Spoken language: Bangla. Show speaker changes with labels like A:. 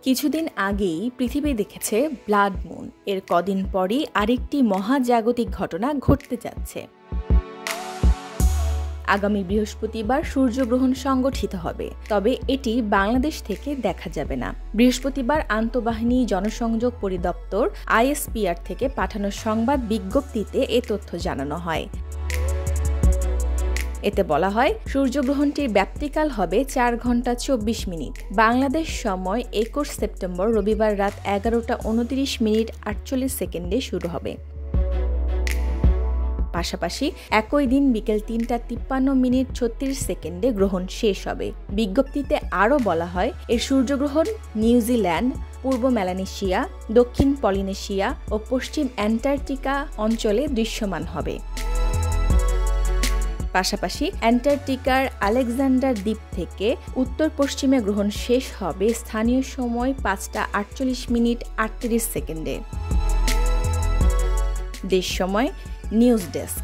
A: কিছুদিন আগেই পৃথিবী দেখেছে ব্লাড মুন। এর কদিন পরই আরেকটি মহাজাগতিক ঘটনা ঘটতে যাচ্ছে। আগামী বৃহস্পতিবার সূর্যগ্রহণ সংগঠিত হবে, তবে এটি বাংলাদেশ থেকে দেখা যাবে না। বৃহস্পতিবার আন্তঃবাহিনী জনসংযোগ পরিদপ্তর ISPR থেকে পাঠানো সংবাদ বিজ্ঞপ্তিতে এ তথ্য জানানো হয়। এতে বলা হয়, সূর্যগ্রহণটির ব্যাপ্তিকাল হবে 4 ঘন্টা 24 মিনিট। বাংলাদেশ সময় 21 সেপ্টেম্বর রবিবার রাত 11:29 48 সেকেন্ডে শুরু হবে। পাশাপাশি একই দিন বিকেল 3:53 36 সেকেন্ডে গ্রহণ শেষ হবে। বিজ্ঞপ্তিতে আরও বলা হয়, এর সূর্যগ্রহণ নিউজিল্যান্ড, পূর্ব মেলানেশিয়া, দক্ষিণ পলিনেশিয়া ও পশ্চিম অ্যান্টার্কটিকা অঞ্চলে দৃশ্যমান হবে। পাশাপাশি অ্যান্টার্কটিকার আলেকজান্ডার দ্বীপ থেকে উত্তর পশ্চিমে গ্রহণ শেষ হবে স্থানীয় সময় 5:48 38 সেকেন্ডে। দেশ সময় নিউজ ডেস্ক।